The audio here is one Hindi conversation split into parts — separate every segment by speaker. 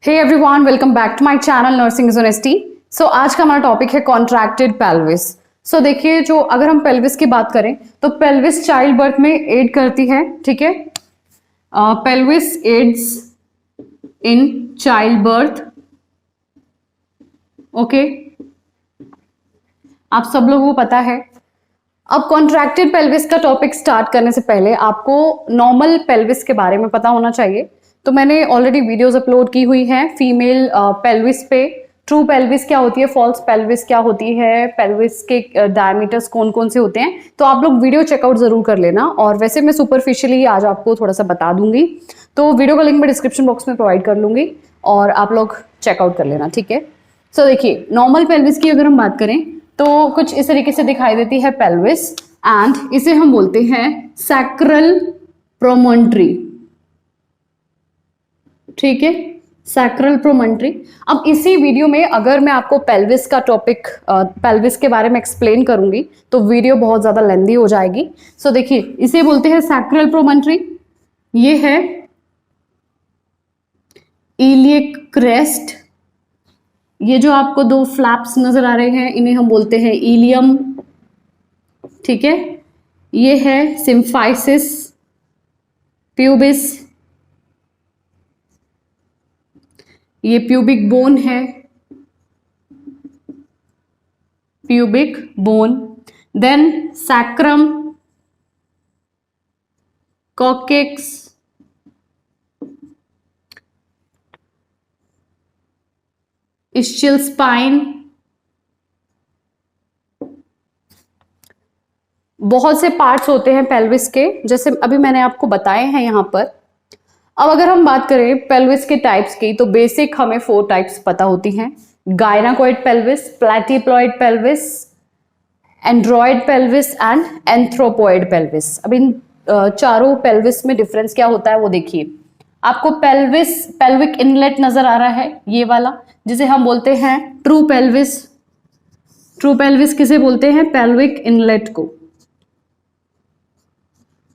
Speaker 1: Hey everyone, welcome back to my channel nursing is honesty. So आज का हमारा टॉपिक है कॉन्ट्रैक्टेड पेल्विस। सो देखिए, जो अगर हम पेल्विस की बात करें तो पेल्विस चाइल्ड बर्थ में एड करती है, ठीक है। Pelvis aids in child birth, okay, आप सब लोगों को पता है। अब कॉन्ट्रैक्टेड पेल्विस का टॉपिक स्टार्ट करने से पहले आपको नॉर्मल पेल्विस के बारे में पता होना चाहिए। तो मैंने ऑलरेडी वीडियोस अपलोड की हुई हैं फीमेल पेल्विस पे। ट्रू पेल्विस क्या होती है, फॉल्स पेल्विस क्या होती है, पेल्विस के डायमीटर्स कौन कौन से होते हैं, तो आप लोग वीडियो चेकआउट जरूर कर लेना। और वैसे मैं सुपरफिशियली आज आपको थोड़ा सा बता दूंगी, तो वीडियो का लिंक मैं डिस्क्रिप्शन बॉक्स में प्रोवाइड कर लूंगी और आप लोग चेकआउट कर लेना, ठीक है। सो देखिए, नॉर्मल पेल्विस की अगर हम बात करें तो कुछ इस तरीके से दिखाई देती है पेल्विस, एंड इसे हम बोलते हैं सैक्रल प्रोमोन्ट्री, ठीक है, सैक्रल प्रोमोन्ट्री। अब इसी वीडियो में अगर मैं आपको पेल्विस का टॉपिक, पेल्विस के बारे में एक्सप्लेन करूंगी तो वीडियो बहुत ज्यादा लेंदी हो जाएगी। सो देखिए, इसे बोलते हैं सैक्रल प्रोमोन्ट्री। ये है इलियक क्रेस्ट। ये जो आपको दो फ्लैप्स नजर आ रहे हैं इन्हें हम बोलते हैं इलियम, ठीक है। ये है सिम्फाइसिस प्यूबिस, ये प्यूबिक बोन है, pubic bone. Then sacrum, coccyx, ischial spine. बहुत से पार्ट्स होते हैं पेल्विस के, जैसे अभी मैंने आपको बताए हैं यहां पर। अब अगर हम बात करें पेल्विस के टाइप्स की तो बेसिक हमें 4 टाइप्स पता होती हैं। Gynaecoid pelvis, platypelloid pelvis, android pelvis and anthropoid pelvis. अब इन चारों पेल्विस में डिफरेंस क्या होता है वो देखिए। आपको पेल्विस, पेल्विक इनलेट नजर आ रहा है, ये वाला, जिसे हम बोलते हैं ट्रू पेल्विस। ट्रू पेल्विस किसे बोलते हैं? पेल्विक इनलेट को,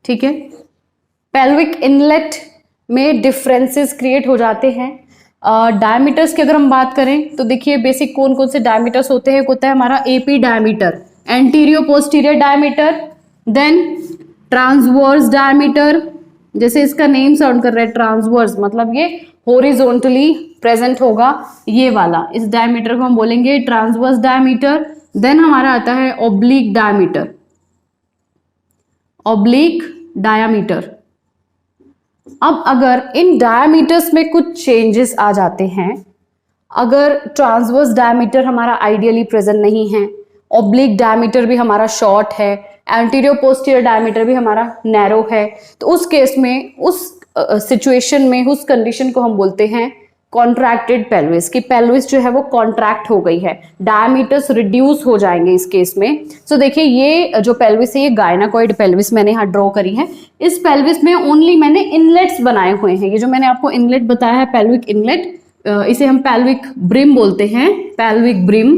Speaker 1: ठीक है। पेल्विक इनलेट में डिफरेंसेस क्रिएट हो जाते हैं। डायमीटर्स की अगर हम बात करें तो देखिए बेसिक कौन कौन से डायमीटर्स होते हैं। होता है हमारा AP diameter, antero posterior diameter, then transverse diameter, जैसे इसका नेम साउंड कर रहा है ट्रांसवर्स, मतलब ये हॉरिजॉन्टली प्रेजेंट होगा, ये वाला, इस डायमीटर को हम बोलेंगे ट्रांसवर्स डायमीटर। देन हमारा आता है ऑब्लिक डायमीटर, ऑब्लिक डायमीटर। अब अगर इन डायमीटर्स में कुछ चेंजेस आ जाते हैं, अगर ट्रांसवर्स डायमीटर हमारा आइडियली प्रेजेंट नहीं है, ऑब्लिक डायमीटर भी हमारा शॉर्ट है, एंटीरियर पोस्टीरियर डायमीटर भी हमारा नैरो है, तो उस केस में, उस सिचुएशन में, उस कंडीशन को हम बोलते हैं कॉन्ट्रैक्टेड पेल्विस, की पेल्विस जो है वो कॉन्ट्रैक्ट हो गई है, डायमीटर्स रिड्यूस हो जाएंगे इस केस में। सो देखिए, ये जो पेल्विस है ये गायनाकोइड पेल्विस मैंने यहाँ ड्रॉ करी है। इस पेल्विस में ओनली मैंने इनलेट्स बनाए हुए हैं। ये जो मैंने आपको इनलेट बताया है, पेल्विक इनलेट, इसे हम पेल्विक ब्रिम बोलते हैं, पेल्विक ब्रिम,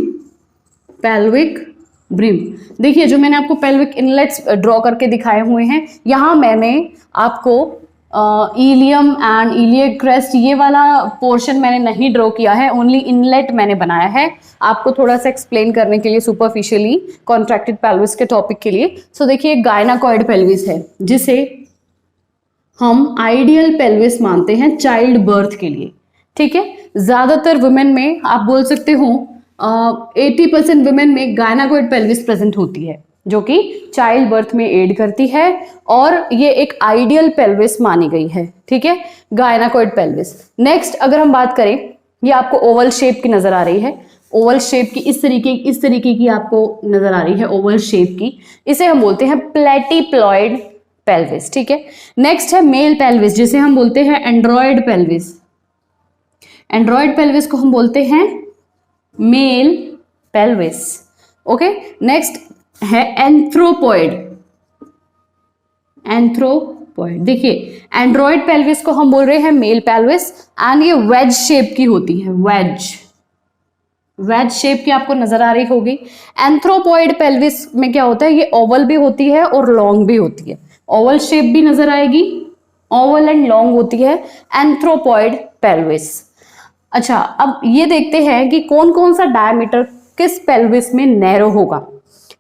Speaker 1: पेल्विक ब्रिम। देखिए, जो मैंने आपको पेल्विक इनलेट्स ड्रॉ करके दिखाए हुए हैं, यहाँ मैंने आपको इलियम एंड इलियक क्रेस्ट, ये वाला पोर्शन मैंने नहीं ड्रॉ किया है, ओनली इनलेट मैंने बनाया है आपको थोड़ा सा एक्सप्लेन करने के लिए सुपरफिशियली कॉन्ट्रैक्टेड पेल्विस के टॉपिक के लिए। सो देखिए, गायनाकोइड पेल्विस है जिसे हम आइडियल पेल्विस मानते हैं चाइल्ड बर्थ के लिए, ठीक है। ज्यादातर वुमेन में आप बोल सकते हो 80% वुमेन में गायनाकोइड पेल्विस प्रेजेंट होती है, जो कि चाइल्ड बर्थ में एड करती है, और ये एक आइडियल पेल्विस मानी गई है, ठीक है, गायनाकोइड पेल्विस। नेक्स्ट अगर हम बात करें, ये आपको ओवल शेप की नजर आ रही है, ओवल शेप की, इस तरीके की आपको नजर आ रही है ओवल शेप की, इसे हम बोलते हैं प्लैटीप्लॉइड पेल्विस, ठीक है। नेक्स्ट है मेल पेल्विस, जिसे हम बोलते हैं एंड्रॉयड पेल्विस। एंड्रॉयड पेल्विस को हम बोलते हैं मेल पेल्विस, ओके। नेक्स्ट है एंथ्रोपॉइड, एंथ्रोपॉइड। देखिए, एंड्रॉयड पेल्विस को हम बोल रहे हैं मेल पेल्विस, एंड ये वेज शेप की होती है, वेज शेप की आपको नजर आ रही होगी। एंथ्रोपॉइड पेल्विस में क्या होता है, ये ओवल भी होती है और लॉन्ग भी होती है, ओवल शेप भी नजर आएगी, ओवल एंड लॉन्ग होती है एंथ्रोपॉइड पेल्विस। अच्छा, अब ये देखते हैं कि कौन कौन सा डायमीटर किस पेल्विस में नैरो होगा।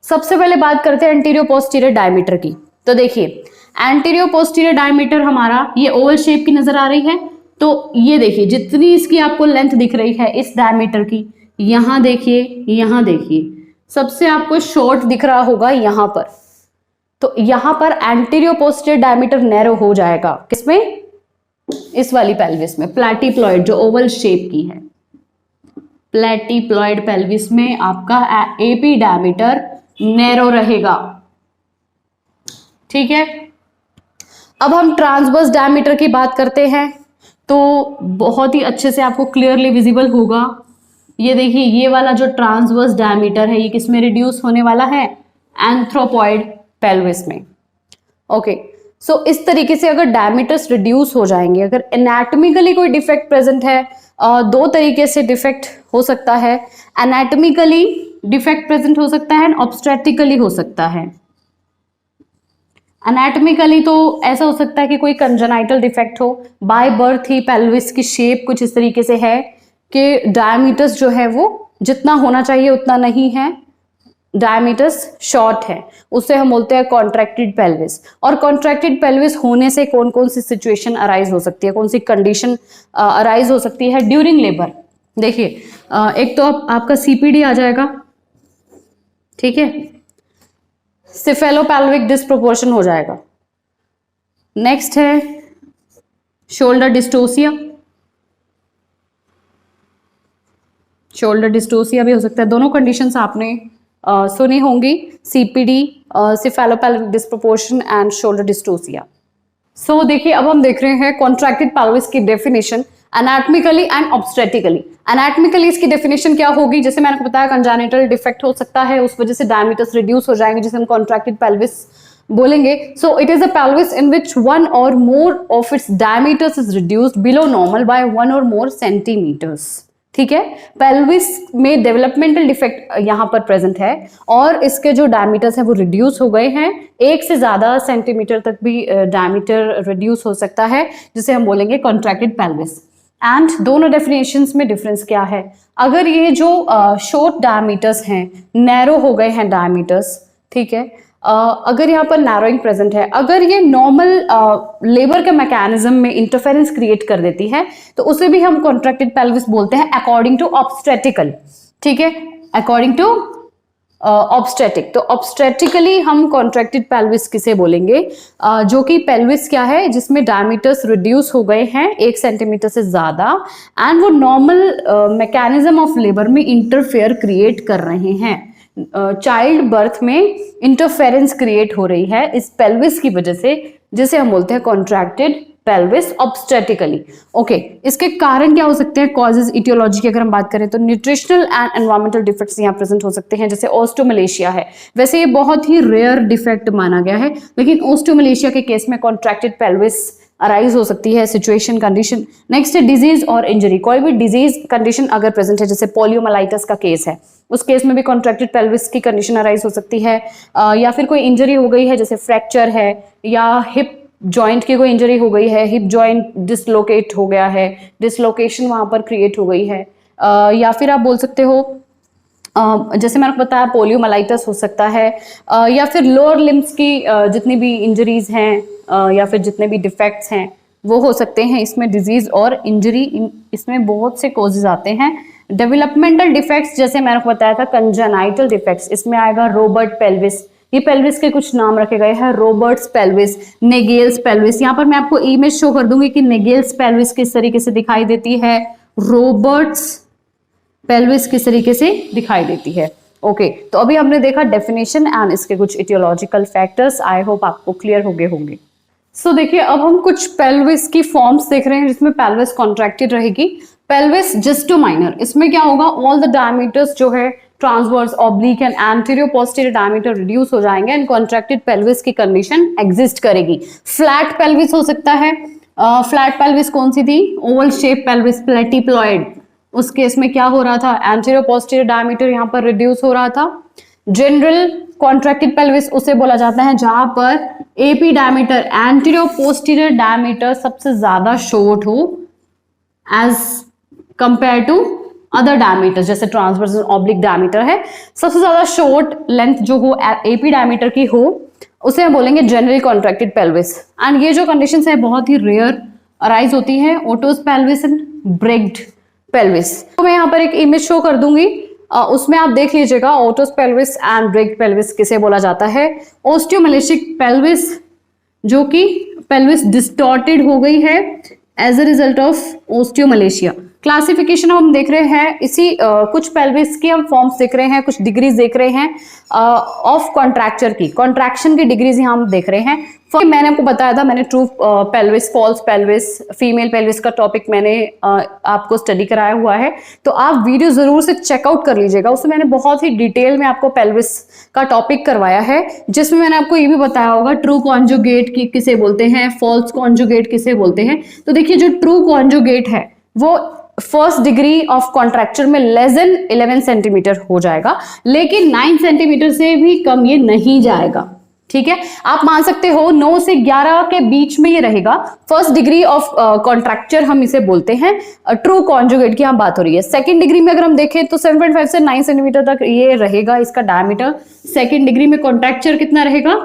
Speaker 1: सबसे पहले बात करते हैं एंटीरियर पोस्टीरियर डायमीटर की। तो देखिए एंटीरियर पोस्टीरियर डायमीटर हमारा ये ओवल शेप की नजर आ रही है, तो ये देखिए जितनी इसकी आपको लेंथ दिख रही है इस डायमीटर की, यहां देखिए सबसे आपको शॉर्ट दिख रहा होगा यहां पर, तो यहां पर एंटीरियर पोस्टीरियर डायमीटर नैरो हो जाएगा। किसमें? इस वाली पेल्विस में, प्लैटीप्लॉइड जो ओवल शेप की है, प्लैटीप्लॉइड पेल्विस में आपका एपी डायमीटर नैरो रहेगा। ठीक है, अब हम ट्रांसवर्स डायमीटर की बात करते हैं, तो बहुत ही अच्छे से आपको क्लियरली विजिबल होगा। ये देखिए ये वाला जो ट्रांसवर्स डायमीटर है ये किसमें रिड्यूस होने वाला है? एंथ्रोपॉइड पेल्विस में। ओके, सो इस तरीके से अगर डायमीटर्स रिड्यूस हो जाएंगे, अगर एनाटॉमिकली कोई डिफेक्ट प्रेजेंट है, दो तरीके से डिफेक्ट हो सकता है, एनाटॉमिकली डिफेक्ट प्रेजेंट हो सकता है, ऑब्स्टेट्रिकली हो सकता है। एनाटॉमिकली तो ऐसा हो सकता है कि कोई कंजेनाइटल डिफेक्ट हो, बाय बर्थ ही पेल्विस की शेप कुछ इस तरीके से है कि डायमीटर्स जो है वो जितना होना चाहिए उतना नहीं है, डायमीटर्स शॉर्ट है, उससे हम बोलते हैं कॉन्ट्रैक्टेड पेल्विस। और कॉन्ट्रैक्टेड पेल्विस होने से कौन कौन सी सिचुएशन अराइज हो सकती है, कौन सी कंडीशन अराइज हो सकती है ड्यूरिंग लेबर? देखिए एक तो आपका सीपीडी आ जाएगा, ठीक है, सिफेलोपेल्विक डिस्प्रोपोर्शन हो जाएगा। नेक्स्ट है शोल्डर डिस्टोसिया, शोल्डर डिस्टोसिया भी हो सकता है। दोनों कंडीशंस आपने सुनी होंगी, CPD, cephalopelvic disproportion and shoulder dystocia. So देखिए अब हम देख रहे हैं कॉन्ट्रैक्टेड पेल्विस की definition anatomically and obstetrically. Anatomically इसकी डेफिनेशन क्या होगी? जैसे मैंने आपको बताया कंजेनिटल डिफेक्ट हो सकता है, उस वजह से डायमीटर्स रिड्यूस हो जाएंगे, जिसे हम कॉन्ट्रैक्टेड पेल्विस बोलेंगे। So it is a pelvis in which one or more of its diameters is reduced below normal by 1 or more centimetres. ठीक है, पेल्विस में डेवलपमेंटल डिफेक्ट यहां पर प्रेजेंट है और इसके जो डायमीटर्स हैं वो रिड्यूस हो गए हैं, 1 से ज्यादा सेंटीमीटर तक भी डायमीटर रिड्यूस हो सकता है, जिसे हम बोलेंगे कॉन्ट्रैक्टेड पेल्विस। एंड दोनों डेफिनेशंस में डिफरेंस क्या है? अगर ये जो शॉर्ट डायमीटर्स हैं, नैरो हो गए हैं डायमीटर्स, ठीक है, अगर यहाँ पर नैरोइंग प्रेजेंट है, अगर ये नॉर्मल लेबर के मैकेनिज्म में इंटरफेरेंस क्रिएट कर देती है, तो उसे भी हम कॉन्ट्रैक्टेड पेल्विस बोलते हैं अकॉर्डिंग टू ऑब्स्टेट्रिकल। ठीक है, अकॉर्डिंग टू ऑब्स्टेटिक। तो ऑब्स्टेट्रिकली हम कॉन्ट्रैक्टेड पेल्विस किसे बोलेंगे? जो कि पेल्विस क्या है, जिसमें डायमीटर्स रिड्यूस हो गए हैं 1 सेंटीमीटर से ज्यादा, एंड वो नॉर्मल मैकेनिज्म ऑफ लेबर में इंटरफेयर क्रिएट कर रहे हैं, चाइल्ड बर्थ में इंटरफेरेंस क्रिएट हो रही है इस पेल्विस की वजह से, जिसे हम बोलते हैं कॉन्ट्रैक्टेड पेल्विस ऑब्स्टेट्रिकली। ओके, इसके कारण क्या हो सकते हैं? कॉजेज, इटियोलॉजी की अगर हम बात करें तो न्यूट्रिशनल एंड एनवायरमेंटल डिफेक्ट्स यहाँ प्रेजेंट हो सकते हैं, जैसे ऑस्टोमलेशिया है। वैसे ये बहुत ही रेयर डिफेक्ट माना गया है, लेकिन ऑस्टोमलेशिया के केस में कॉन्ट्रैक्टेड पेल्विस अराइज हो सकती है, सिचुएशन, कंडीशन। नेक्स्ट है डिजीज और इंजरी। कोई भी डिजीज कंडीशन अगर प्रेजेंट है, जैसे पोलियोमाइलाइटिस का केस है, उस केस में भी कॉन्ट्रैक्टेड पेल्विस की कंडीशन अराइज हो सकती है, या फिर कोई इंजरी हो गई है, जैसे फ्रैक्चर है, या हिप जॉइंट की कोई इंजरी हो गई है, हिप जॉइंट डिसलोकेट हो गया है, डिसलोकेशन वहां पर क्रिएट हो गई है, या फिर आप बोल सकते हो जैसे मैंने बताया पोलियोमाइलाइटिस हो सकता है, या फिर लोअर लिम्स की जितनी भी इंजरीज हैं या फिर जितने भी डिफेक्ट्स हैं वो हो सकते हैं। इसमें डिजीज और इंजरी, इसमें बहुत से कॉजेज आते हैं। डेवलपमेंटल डिफेक्ट्स जैसे मैंने बताया था कंजेनाइटल डिफेक्ट्स, इसमें आएगा रोबर्ट पेल्विस। ये पेल्विस के कुछ नाम रखे गए हैं, रोबर्ट्स पेल्विस, नेगेल्स पेल्विस। यहाँ पर मैं आपको इमेज शो कर दूंगी कि नेगेल्स पेल्विस किस तरीके से दिखाई देती है, रोबर्ट्स पेल्विस किस तरीके से दिखाई देती है। ओके, तो अभी हमने देखा डेफिनेशन एंड इसके कुछ इटियोलॉजिकल फैक्टर्स। आई होप आपको क्लियर हो गए होंगे। सो देखिए अब हम कुछ पेल्विस की फॉर्म्स देख रहे हैं जिसमें पेल्विस कॉन्ट्रैक्टेड रहेगी। पेल्विस जस्टो माइनर, इसमें क्या होगा? ऑल द डायमीटर्स जो है transverse, oblique and anterior posterior diameter reduce हो जाएंगे एंड कॉन्ट्रैक्टेड पेल्विस की कंडीशन एग्जिस्ट करेगी। फ्लैट पेल्विस हो सकता है। फ्लैट पेल्विस कौन सी थी? Oval shape pelvis, platypelloid. उस केस में क्या हो रहा था? एंटीरियर पोस्टीरियर डायमीटर यहाँ पर रिड्यूस हो रहा था। जनरल कॉन्ट्रैक्टेड पेल्विस उसे बोला जाता है जहां पर AP diameter, anterior posterior diameter सबसे ज्यादा शॉर्ट हो as compare to other diameter, जैसे ट्रांसवर्स ऑब्लिक डायमीटर है, सबसे ज्यादा शॉर्ट लेंथ जो हो एपी डायमीटर की हो उसे हम बोलेंगे जनरली कॉन्ट्रैक्टेड पेल्विस। एंड ये जो कंडीशंस है बहुत ही रेयर अराइज होती है, ओटोस पेल्विस एंड ब्रेक्ड पेल्विस। तो मैं यहाँ पर एक इमेज शो कर दूंगी, उसमें आप देख लीजिएगा ओटोस पेल्विस एंड ब्रेक्ड पेल्विस किसे बोला जाता है। ओस्टियोमैलेशिक पेल्विस, जो कि पेल्विस डिस्टॉर्टेड हो गई है as a result of osteomalacia. Classification हम देख रहे हैं इसी कुछ पेल्विस की हम फॉर्म्स देख रहे हैं, कुछ डिग्रीज देख रहे हैं ऑफ कॉन्ट्रैक्चर की, कॉन्ट्रैक्शन की डिग्रीज यहाँ हम देख रहे हैं। मैंने आपको बताया था, मैंने true pelvis, false pelvis, female pelvis का टॉपिक मैंने आपको स्टडी कराया हुआ है, तो आप वीडियो जरूर से चेकआउट कर लीजिएगा। उसमें मैंने बहुत ही डिटेल में आपको पेल्विस का टॉपिक करवाया है, जिसमें मैंने आपको ये भी बताया होगा ट्रू कॉन्जुगेट की किसे बोलते हैं, फॉल्स कॉन्जुगेट किसे बोलते हैं। तो देखिए जो ट्रू कॉन्जुगेट है वो फर्स्ट डिग्री ऑफ कॉन्ट्रैक्चर में लेस देन 11 सेंटीमीटर हो जाएगा, लेकिन 9 सेंटीमीटर से भी कम ये नहीं जाएगा। ठीक है, आप मान सकते हो 9 से 11 के बीच में ये रहेगा। फर्स्ट डिग्री ऑफ कॉन्ट्रैक्चर हम इसे बोलते हैं, ट्रू कॉन्जुगेट की हम बात हो रही है। सेकंड डिग्री में अगर हम देखें तो 7.5 से 9 सेंटीमीटर तक ये रहेगा इसका डायमीटर। सेकंड डिग्री में कॉन्ट्रैक्चर कितना रहेगा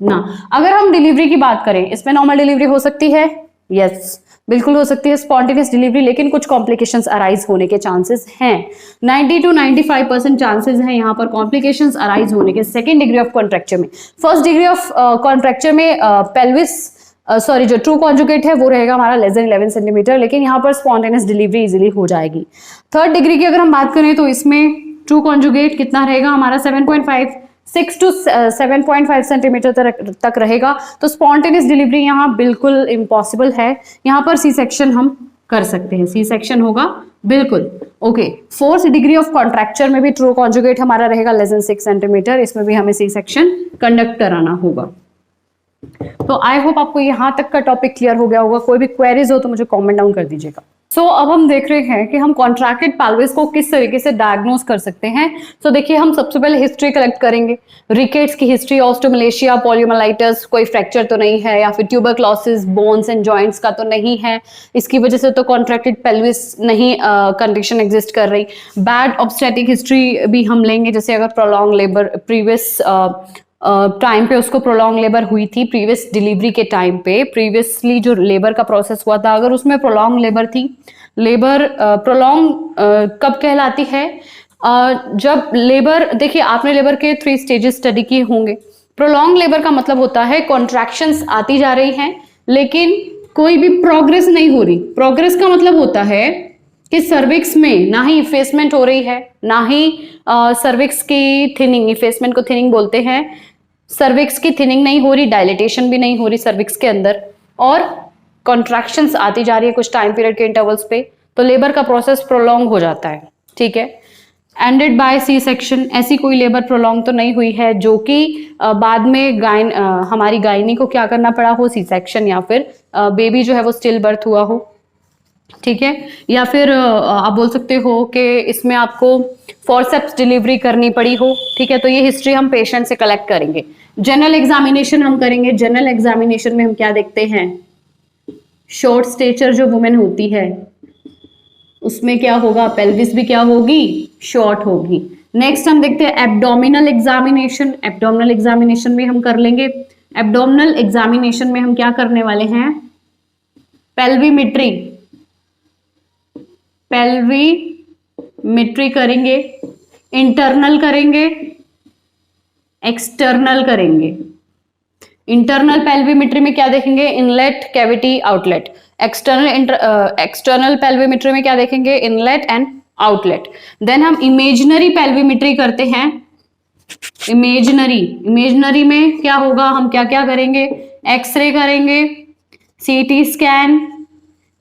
Speaker 1: ना। अगर हम डिलीवरी की बात करें, इसमें नॉर्मल डिलीवरी हो सकती है, यस बिल्कुल हो सकती है, स्पॉन्टेनियस डिलीवरी, लेकिन कुछ कॉम्प्लिकेशंस अराइज होने के चांसेस हैं। 90 to 95% चांसेस हैं यहाँ पर कॉम्प्लिकेशंस अराइज होने के सेकेंड डिग्री ऑफ कॉन्ट्रैक्चर में। फर्स्ट डिग्री ऑफ कॉन्ट्रैक्चर में पेल्विस सॉरी जो ट्रू कॉन्जुगेट है वो रहेगा हमारा लेस देन 11 सेंटीमीटर, लेकिन यहाँ पर स्पॉन्टेनियस डिलीवरी इजीली हो जाएगी। थर्ड डिग्री की अगर हम बात करें तो इसमें ट्रू कॉन्जुगेट कितना रहेगा हमारा 6 to 7.5 सेंटीमीटर तक रहेगा। तो स्पॉन्टेनियस डिलीवरी यहाँ बिल्कुल इम्पॉसिबल है। यहाँ पर सी सेक्शन हम कर सकते हैं, सी सेक्शन होगा बिल्कुल। Okay, fourth degree of contracture में भी ट्रू कॉन्जुगेट हमारा रहेगा लेस देन 6 सेंटीमीटर, इसमें भी हमें सी सेक्शन कंडक्ट कराना होगा। तो आई होप आपको यहाँ तक का टॉपिक क्लियर हो गया होगा। कोई भी क्वेरीज हो तो मुझे कमेंट डाउन कर दीजिएगा। सो अब हम देख रहे हैं कि हम कॉन्ट्रैक्टेड पेल्विस को किस तरीके से डायग्नोज कर सकते हैं। तो देखिए हम सबसे पहले हिस्ट्री कलेक्ट करेंगे, रिकेट्स की हिस्ट्री, ऑस्टियोमलेशिया, पॉलियोमाइलाइटिस, कोई फ्रैक्चर तो नहीं है, या फिर ट्यूबरक्लोसिस, बोन्स एंड जॉइंट्स का तो नहीं है, इसकी वजह से तो कॉन्ट्रैक्टेड पेल्विस नहीं कंडीशन एग्जिस्ट कर रही। बैड ऑब्स्टेटिक हिस्ट्री भी हम लेंगे, जैसे अगर प्रोलॉन्ग लेबर प्रीवियस टाइम पे उसको प्रोलॉन्ग लेबर हुई थी, प्रीवियस डिलीवरी के टाइम पे प्रीवियसली जो लेबर का प्रोसेस हुआ था, अगर उसमें प्रोलॉन्ग लेबर थी, लेबर प्रोलॉन्ग कब कहलाती है, जब लेबर, देखिए आपने लेबर के 3 स्टेजेस स्टडी किए होंगे। प्रोलॉन्ग लेबर का मतलब होता है कॉन्ट्रैक्शंस आती जा रही हैं लेकिन कोई भी प्रोग्रेस नहीं हो रही। प्रोग्रेस का मतलब होता है कि सर्विक्स में ना ही इफेसमेंट हो रही है, ना ही सर्विक्स की थिनिंग, इफेसमेंट को थिनिंग बोलते हैं, सर्विक्स की थिनिंग नहीं हो रही, डायलिटेशन भी नहीं हो रही सर्विक्स के अंदर, और कॉन्ट्रैक्शंस आती जा रही है कुछ टाइम पीरियड के इंटरवल्स पे, तो लेबर का प्रोसेस प्रोलॉन्ग हो जाता है। ठीक है, एंडेड बाय सी सेक्शन, ऐसी कोई लेबर प्रोलॉन्ग तो नहीं हुई है जो कि बाद में हमारी गायनी को क्या करना पड़ा हो, सी सेक्शन, या फिर बेबी जो है वो स्टिल बर्थ हुआ हो। ठीक है, या फिर आप बोल सकते हो कि इसमें आपको फॉरसेप्स डिलीवरी करनी पड़ी हो। ठीक है, तो ये हिस्ट्री हम पेशेंट से कलेक्ट करेंगे। जनरल एग्जामिनेशन हम करेंगे। जनरल एग्जामिनेशन में हम क्या देखते हैं, शॉर्ट स्टेचर जो वुमेन होती है उसमें क्या होगा, पेल्विस भी क्या होगी, शॉर्ट होगी। नेक्स्ट हम देखते हैं एब्डोमिनल एग्जामिनेशन। एब्डोमिनल एग्जामिनेशन में हम कर लेंगे, एब्डोमिनल एग्जामिनेशन में हम क्या करने वाले हैं, पेल्विमेट्री, पेल्विमेट्री करेंगे, इंटरनल करेंगे, एक्सटर्नल करेंगे। इंटरनल पेल्विमेट्री में क्या देखेंगे, इनलेट, कैविटी, आउटलेट। एक्सटर्नल पेल्विमेट्री में क्या देखेंगे, इनलेट एंड आउटलेट। देन हम इमेजिनरी पेल्विमेट्री करते हैं। इमेजिनरी में क्या होगा, हम क्या क्या करेंगे, एक्सरे करेंगे, CT scan,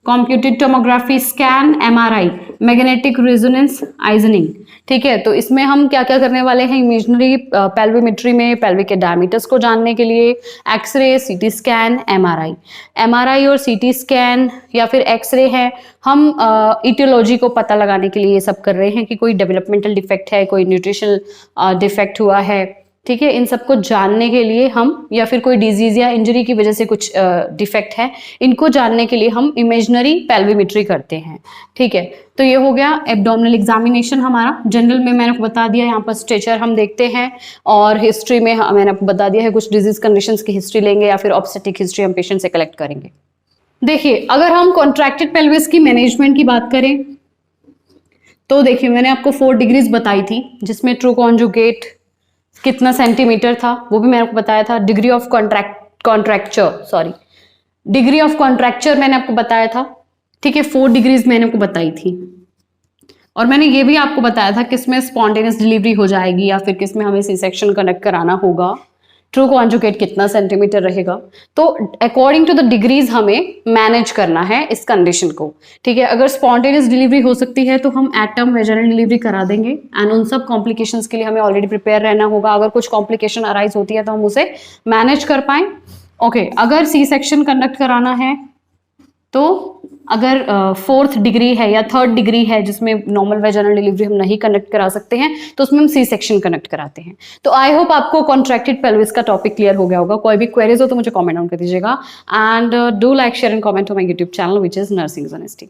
Speaker 1: computed tomography scan, MRI, magnetic resonance imaging. ठीक है, तो इसमें हम क्या क्या करने वाले हैं, इमेजिनरी पेल्विमेट्री में पेल्विक के डायमीटर्स को जानने के लिए एक्सरे, सीटी स्कैन, एमआरआई और सीटी स्कैन या फिर एक्सरे है, हम इटियोलॉजी को पता लगाने के लिए ये सब कर रहे हैं कि कोई डेवलपमेंटल डिफेक्ट है, कोई न्यूट्रिशनल डिफेक्ट हुआ है, ठीक है, इन सबको जानने के लिए हम, या फिर कोई डिजीज या इंजरी की वजह से कुछ डिफेक्ट है, इनको जानने के लिए हम इमेजिनरी पेल्विमेट्री करते हैं। ठीक है, तो ये हो गया एब्डोमिनल एग्जामिनेशन हमारा। जनरल में मैंने आपको बता दिया, यहाँ पर स्ट्रेचर हम देखते हैं, और हिस्ट्री में मैंने आपको बता दिया है, कुछ डिजीज कंडीशंस की हिस्ट्री लेंगे या फिर ऑब्स्टेट्रिक हिस्ट्री हम पेशेंट से कलेक्ट करेंगे। देखिए, अगर हम कॉन्ट्रैक्टेड पेल्विस की मैनेजमेंट की बात करें तो देखिए, मैंने आपको 4 डिग्रीज बताई थी, जिसमें ट्रू कॉन्जुगेट कितना सेंटीमीटर था वो भी मैंने आपको बताया था। Degree of degree of contracture मैंने आपको बताया था। ठीक है, 4 डिग्रीज मैंने आपको बताई थी, और मैंने ये भी आपको बताया था किसमें स्पॉन्टेनियस डिलीवरी हो जाएगी या फिर किसमें हमें सी सेक्शन कंडक्ट कराना होगा, ट्रू कॉन्जुगेट कितना सेंटीमीटर रहेगा। तो अकॉर्डिंग टू द डिग्रीज हमें मैनेज करना है इस कंडीशन को। ठीक है, अगर स्पॉन्टेनियस डिलीवरी हो सकती है तो हम एटम वेजाइनल डिलीवरी करा देंगे, एंड उन सब कॉम्प्लिकेशंस के लिए हमें ऑलरेडी प्रिपेयर रहना होगा। अगर कुछ कॉम्प्लिकेशन अराइज होती है तो हम उसे मैनेज कर पाए। ओके, अगर सी सेक्शन कंडक्ट कराना है तो अगर 4th डिग्री है या 3rd डिग्री है जिसमें नॉर्मल वेजाइनल डिलीवरी हम नहीं कंडक्ट करा सकते हैं, तो उसमें हम सी सेक्शन कंडक्ट कराते हैं। तो आई होप आपको कॉन्ट्रैक्टेड पेल्विस का टॉपिक क्लियर हो गया होगा। कोई भी क्वेरीज हो तो मुझे कमेंट डाउन कर दीजिएगा, and do like share and comment to my YouTube channel which is nursing honesty.